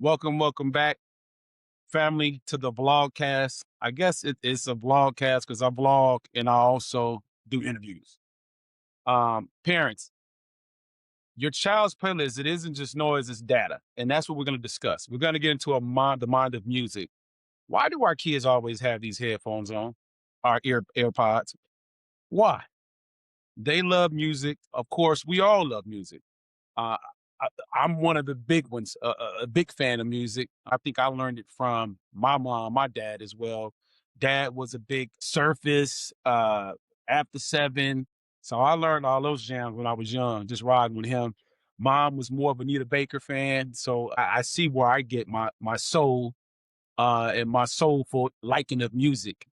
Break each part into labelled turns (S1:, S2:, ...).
S1: Welcome back, family, to the vlogcast. I guess it's a vlogcast because I vlog and I also do interviews. Parents, your child's playlist, it isn't just noise, it's data. And that's what we're going to discuss. We're going to get into the mind of music. Why do our kids always have these headphones on, our AirPods? Why? They love music. Of course, we all love music. Uh, I'm one of the big ones, a big fan of music. I think I learned it from my mom, my dad as well. Dad was a big Surface, After Seven. So I learned all those jams when I was young, just riding with him. Mom was more of a Anita Baker fan. So I see where I get my soul and my soulful liking of music.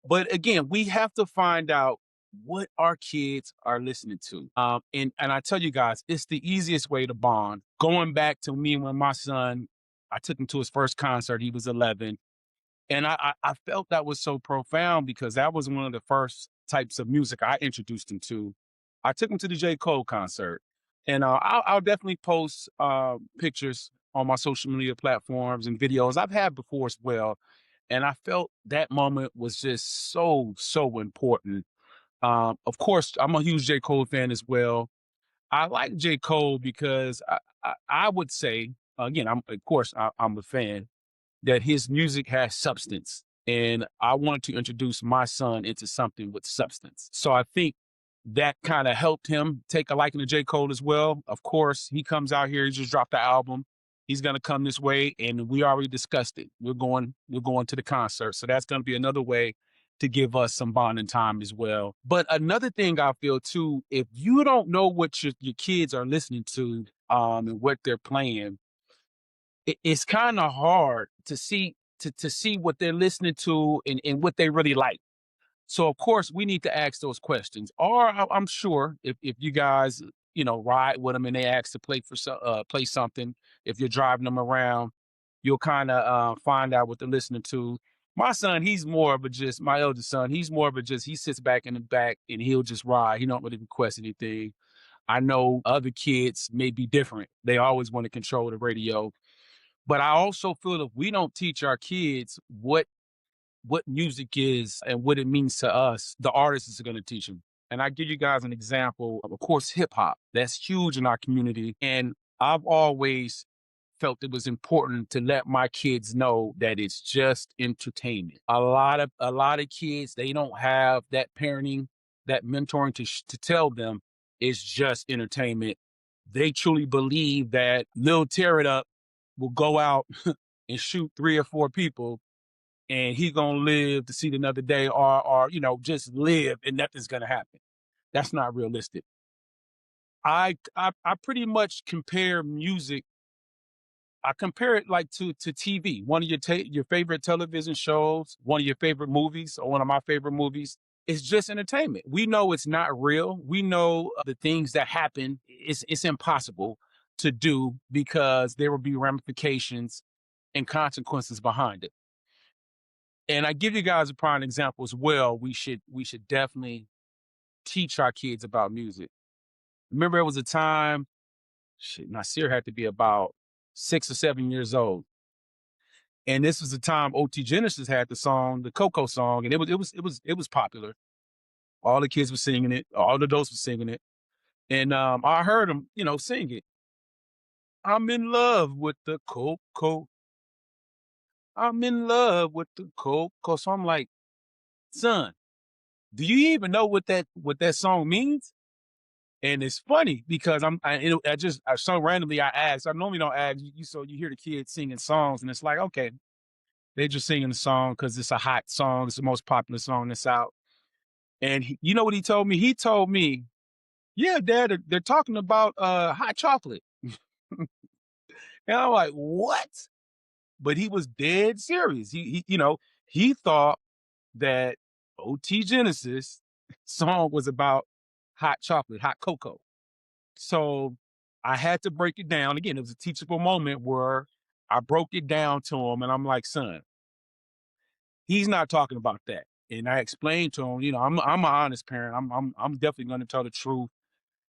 S1: But again, we have to find out what our kids are listening to. And I tell you guys, it's the easiest way to bond. Going back to me when my son, I took him to his first concert. He was 11, and I felt that was so profound because that was one of the first types of music I introduced him to. I took him to the J. Cole concert, and I'll definitely post pictures on my social media platforms and videos I've had before as well. And I felt that moment was just so important. Of course, I'm a huge J. Cole fan as well. I like J. Cole because I would say, again, I'm a fan, that his music has substance. And I wanted to introduce my son into something with substance. So I think that kind of helped him take a liking to J. Cole as well. Of course, he comes out here, he just dropped the album. He's gonna come this way, and we already discussed it. We're going to the concert. So that's gonna be another way to give us some bonding time as well. But another thing I feel too, if you don't know what your kids are listening to and what they're playing, it's kind of hard to see what they're listening to and what they really like. So of course we need to ask those questions. Or I'm sure if you guys ride with them and they ask to play something, if you're driving them around, you'll kind of find out what they're listening to. My son, he's more of a just my eldest son. He's more of a just he sits back in the back and he'll just ride. He don't really request anything. I know other kids may be different. They always want to control the radio, but I also feel if we don't teach our kids what music is and what it means to us, the artists are going to teach them. And I give you guys an example of course, hip hop. That's huge in our community. And I've always felt it was important to let my kids know that it's just entertainment. A lot of kids, they don't have that parenting, that mentoring to tell them it's just entertainment. They truly believe that Lil Tear It Up will go out and shoot three or four people and he's gonna live to see another day, or just live and nothing's gonna happen. That's not realistic. I pretty much compare music. I compare it like to TV. One of your favorite television shows, one of your favorite movies, or one of my favorite movies. It's just entertainment. We know it's not real. We know the things that happen. It's impossible to do because there will be ramifications and consequences behind it. And I give you guys a prime example as well. We should definitely teach our kids about music. Remember, there was a time, Nasir had to be about 6 or 7 years old, and this was the time OT Genesis had the song, the Coco song, and it was popular. All the kids were singing it, all the adults were singing it, and I heard him, sing it. I'm in love with the Coco. I'm in love with the Coco. So I'm like, son, do you even know what that song means? And it's funny because I so randomly I asked. I normally don't ask you, so you hear the kids singing songs, and it's like, okay, they're just singing the song because it's a hot song. It's the most popular song that's out. And you know what he told me? He told me, "Yeah, Dad, they're talking about hot chocolate." And I'm like, "What?" But he was dead serious. He thought that OT Genesis song was about hot chocolate, hot cocoa. So I had to break it down. Again, it was a teachable moment where I broke it down to him and I'm like, son, he's not talking about that. And I explained to him, I'm an honest parent. I'm definitely going to tell the truth.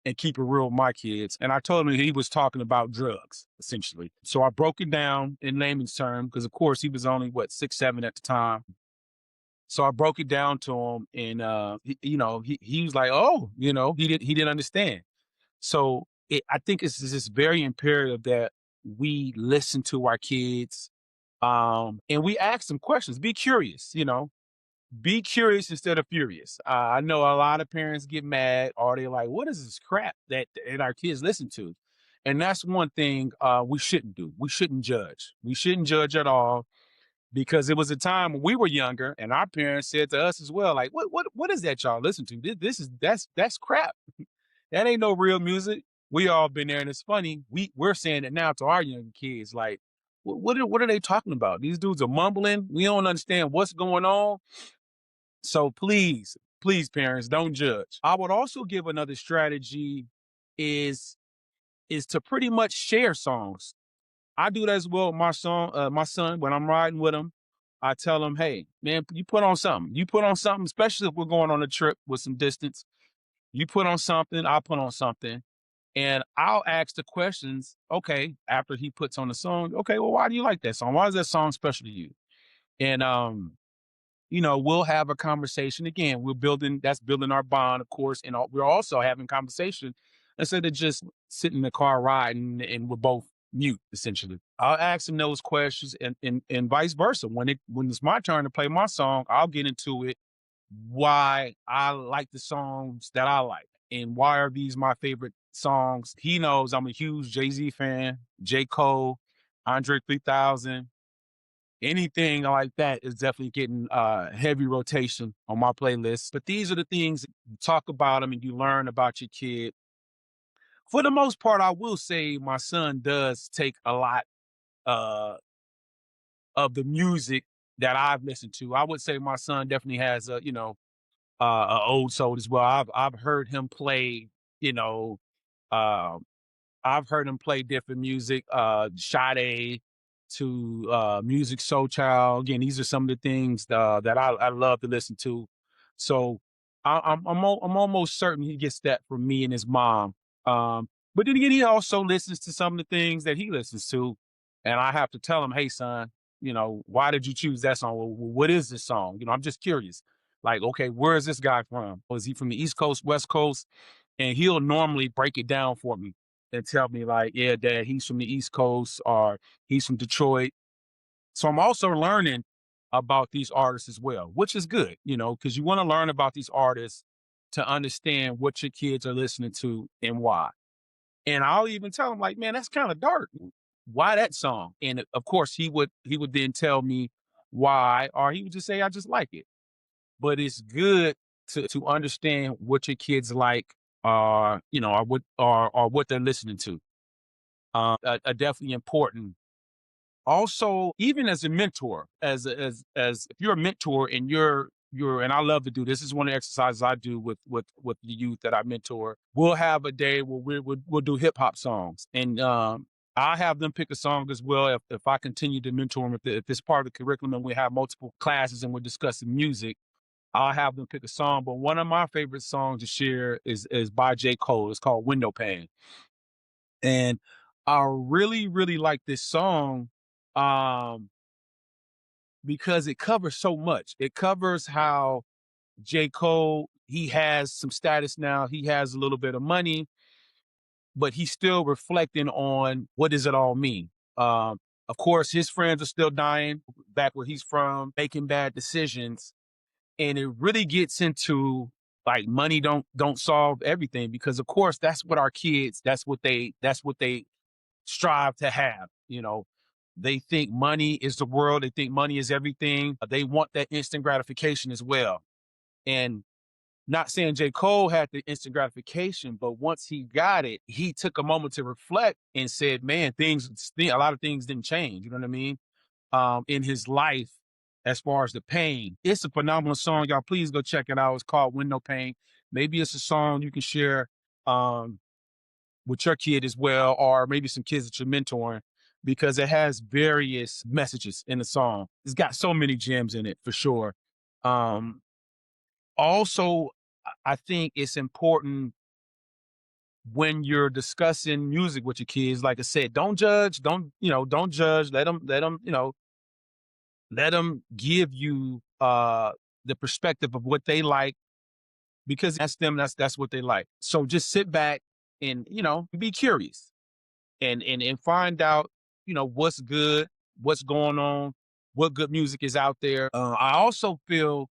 S1: and keep it real with my kids. And I told him he was talking about drugs, essentially. So I broke it down in layman's terms, because of course he was only what, 6, 7 at the time. So I broke it down to him, and he was like, "Oh, he didn't understand." So I think it's just very imperative that we listen to our kids, and we ask them questions. Be curious, be curious instead of furious. I know a lot of parents get mad, or they're like, "What is this crap that our kids listen to?" And that's one thing we shouldn't do. We shouldn't judge. We shouldn't judge at all, because it was a time when we were younger, and our parents said to us as well, like, "What is that y'all listen to? This is that's crap. That ain't no real music." We all been there, and it's funny. We're saying it now to our young kids, like, what are they talking about? These dudes are mumbling. We don't understand what's going on. So please, please, parents, don't judge. I would also give another strategy is to pretty much share songs. I do that as well with my son, when I'm riding with him. I tell him, "Hey, man, you put on something. You put on something, especially if we're going on a trip with some distance. You put on something, I'll put on something." And I'll ask the questions, okay, after he puts on the song, okay, well, why do you like that song? Why is that song special to you? And we'll have a conversation again. That's building our bond, of course, and we're also having conversation instead of just sitting in the car riding and we're both mute, essentially. I'll ask him those questions, and vice versa. When it's my turn to play my song, I'll get into it, why I like the songs that I like, and why are these my favorite songs. He knows I'm a huge Jay-Z fan, J. Cole, Andre 3000. Anything like that is definitely getting heavy rotation on my playlist. But these are the things, you talk about them and you learn about your kid. For the most part, I will say my son does take a lot uh, of the music that I've listened to. I would say my son definitely has a old soul as well. I've heard him play, you know, uh, I've heard him play different music, Sade to Music Soul Child. Again, these are some of the things that I love to listen to. So I'm almost certain he gets that from me and his mom. But then again, he also listens to some of the things that he listens to, and I have to tell him, "Hey, son, why did you choose that song? Well, what is this song? I'm just curious. Like, okay, where is this guy from? Is he from the East Coast, West Coast?" And he'll normally break it down for me and tell me like, "Yeah, Dad, he's from the East Coast, or he's from Detroit." So I'm also learning about these artists as well, which is good, because you want to learn about these artists to understand what your kids are listening to and why. And I'll even tell him like, "Man, that's kind of dark. Why that song?" And of course, he would then tell me why, or he would just say, "I just like it." But it's good to understand what your kids like, or what they're listening to. Are definitely important. Also, even as a mentor, as if you're a mentor and and I love to do this. This is one of the exercises I do with the youth that I mentor. We'll have a day where we'll do hip hop songs, and I have them pick a song as well. If I continue to mentor them, if it's part of the curriculum and we have multiple classes and we're discussing music, I'll have them pick a song. But one of my favorite songs to share is by J. Cole. It's called Window Pane. And I really, really like this song, um, because it covers so much. It covers how J. Cole, he has some status now, he has a little bit of money, but he's still reflecting on what does it all mean. Of course, his friends are still dying back where he's from, making bad decisions, and it really gets into like money don't solve everything, because of course that's what our kids, that's what they strive to have. They think money is the world, they think money is everything. They want that instant gratification as well. And not saying J. Cole had the instant gratification, but once he got it, he took a moment to reflect and said, "Man, a lot of things didn't change." You know what I mean? In his life, as far as the pain. It's a phenomenal song. Y'all, please go check it out. It's called Window Pane. Maybe it's a song you can share um, with your kid as well, or maybe some kids that you're mentoring, because it has various messages in the song. It's got so many gems in it for sure. Um, Also, I think it's important when you're discussing music with your kids, like I said, don't judge, don't judge. Let them, let them give you the perspective of what they like because that's them, that's what they like. So just sit back and, be curious and find out, what's good, what's going on, what good music is out there. I also feel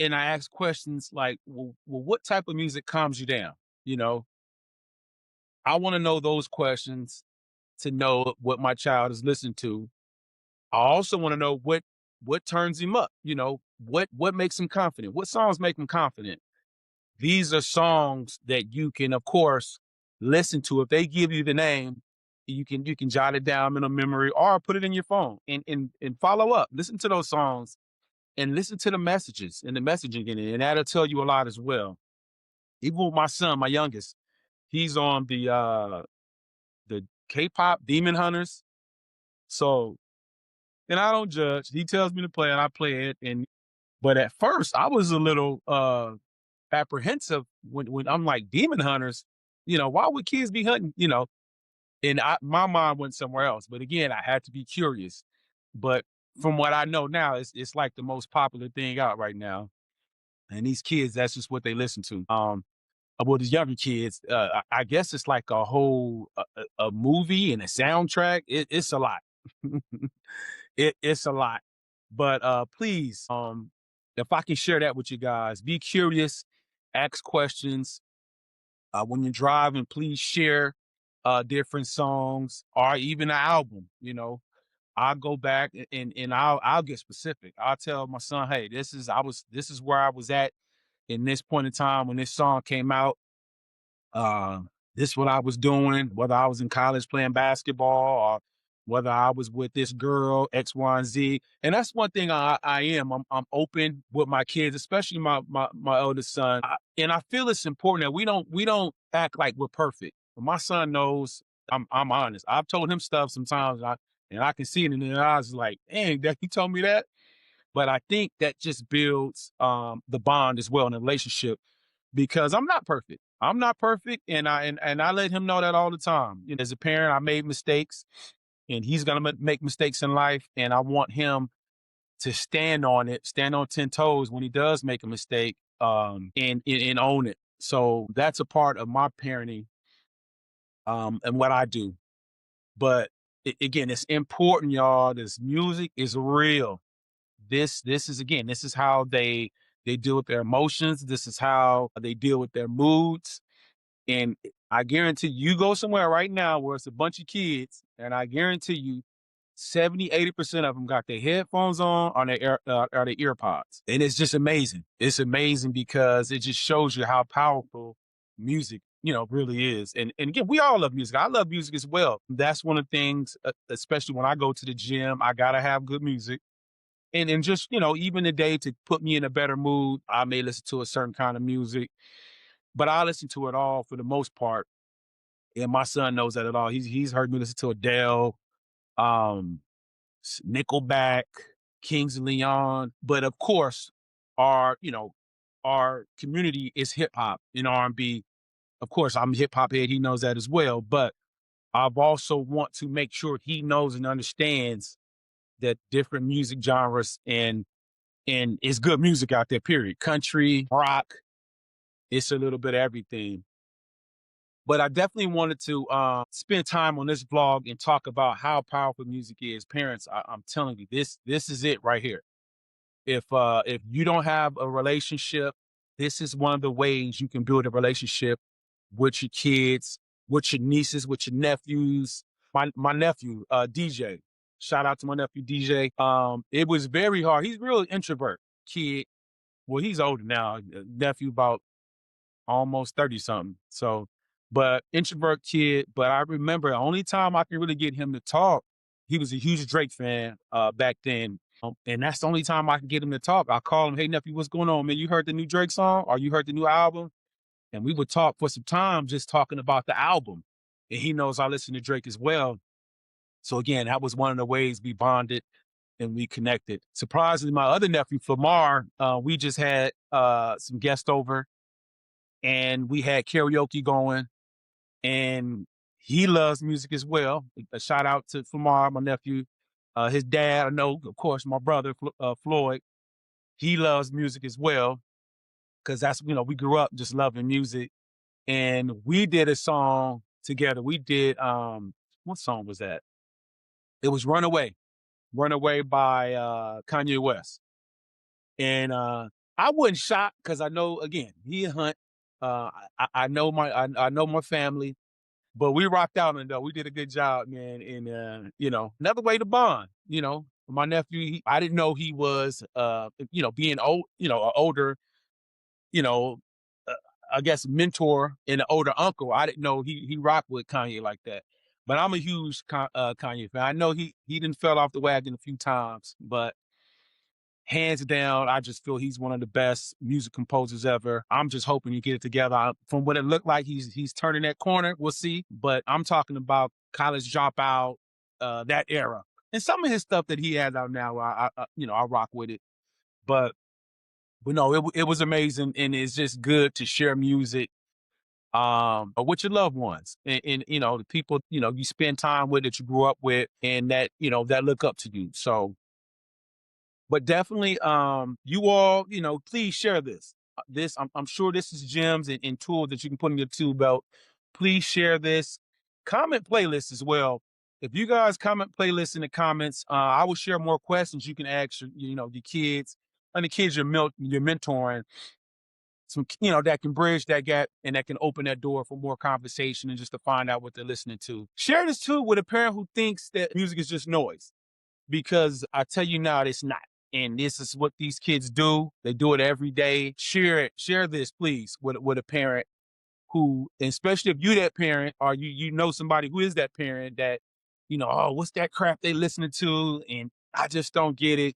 S1: and I ask questions like, well, what type of music calms you down? You know, I want to know those questions to know what my child is listening to. I also want to know what turns him up. What makes him confident. What songs make him confident? These are songs that you can, of course, listen to. If they give you the name, you can jot it down in a memory or put it in your phone and follow up. Listen to those songs and listen to the messages and the messaging in it, and that'll tell you a lot as well. Even with my son, my youngest, he's on the K-pop Demon Hunters. So, and I don't judge. He tells me to play, and I play it. And but at first, I was a little apprehensive when I'm like Demon Hunters. Why would kids be hunting? And my mind went somewhere else. But again, I had to be curious. But from what I know now, it's like the most popular thing out right now. And these kids, that's just what they listen to. Well, these younger kids, I guess it's like a whole a movie and a soundtrack. It's a lot. It's a lot. But please, if I can share that with you guys, be curious, ask questions. When you're driving, please share different songs or even an album. I'll go back and I'll get specific. I'll tell my son, hey, this is where I was at in this point in time when this song came out. Uh, this what I was doing, whether I was in college playing basketball or whether I was with this girl, X, Y, and Z. And that's one thing I am. I'm open with my kids, especially my eldest son. And I feel it's important that we don't act like we're perfect. My son knows I'm honest. I've told him stuff sometimes, and I can see it in his eyes like, dang, that he told me that. But I think that just builds the bond as well in a relationship because I'm not perfect. I'm not perfect, and I let him know that all the time. As a parent, I made mistakes, and he's gonna make mistakes in life, and I want him to stand on it, stand on 10 toes when he does make a mistake, and own it. So that's a part of my parenting, and what I do. But again, it's important, y'all. This music is real. This is how they deal with their emotions. This is how they deal with their moods. And I guarantee you go somewhere right now where it's a bunch of kids, and I guarantee you 70-80% of them got their headphones on or their ear pods. And it's just amazing. It's amazing because it just shows you how powerful music, really is. And again, we all love music. I love music as well. That's one of the things, especially when I go to the gym, I gotta have good music. And just, even today to put me in a better mood, I may listen to a certain kind of music, but I listen to it all for the most part. And my son knows that at all. He's heard me listen to Adele, um, Nickelback, Kings of Leon. But of course, our community is hip hop and R&B. Of course, I'm a hip hop head. He knows that as well. But I've also want to make sure he knows and understands that different music genres and it's good music out there, period. Country, rock, it's a little bit of everything. But I definitely wanted to spend time on this vlog and talk about how powerful music is. Parents, I'm telling you, this is it right here. If you don't have a relationship, this is one of the ways you can build a relationship with your kids, with your nieces, with your nephews. My nephew, DJ. Shout out to my nephew DJ. It was very hard. He's real introvert kid. Well, he's older now. Nephew about almost 30 something. So, but introvert kid. But I remember the only time I could really get him to talk, he was a huge Drake fan back then. And that's the only time I could get him to talk. I call him, hey nephew, what's going on, man? You heard the new Drake song or you heard the new album? And we would talk for some time just talking about the album. And he knows I listen to Drake as well. So again, that was one of the ways we bonded and we connected. Surprisingly, my other nephew, Flamar, we just had some guests over and we had karaoke going, and he loves music as well. A shout out to Flamar, my nephew. His dad, I know, of course, my brother, Floyd, he loves music as well because that's, we grew up just loving music. And we did a song together. We did, what song was that? It was Runaway, Runaway by Kanye West. And I wasn't shocked because I know, again, he a Hunt. I know my family. But we rocked out on it though. We did a good job, man. And another way to bond. My nephew, I didn't know he was, being old, an older, you know, uh, I guess mentor and an older uncle. I didn't know he rocked with Kanye like that. But I'm a huge Kanye fan. I know he didn't fell off the wagon a few times, but hands down, I just feel he's one of the best music composers ever. I'm just hoping he get it together. From what it looked like, he's turning that corner. We'll see. But I'm talking about College Dropout, that era, and some of his stuff that he has out now. I rock with it. But no, it was amazing, and it's just good to share music with your loved ones, and the people you spend time with, that you grew up with, and that that look up to you. So, but definitely, you all, please share this. I'm sure this is gems and tools that you can put in your tool belt. Please share this. Comment playlists as well. If you guys comment playlists in the comments, I will share more questions you can ask your kids, and the kids you're mentoring. Some that can bridge that gap, and that can open that door for more conversation and just to find out what they're listening to. Share this too with a parent who thinks that music is just noise, because I tell you now, it's not. And this is what these kids do. They do it every day. Share it. Share this, please, with a parent who, especially if you that parent, or you know somebody who is that parent that, oh, what's that crap they listening to? And I just don't get it.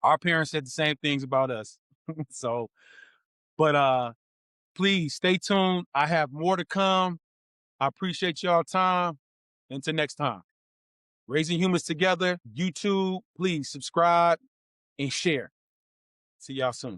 S1: Our parents said the same things about us. So, but please stay tuned. I have more to come. I appreciate y'all time. Until next time. Raising Humans Together, YouTube, please subscribe and share. See y'all soon.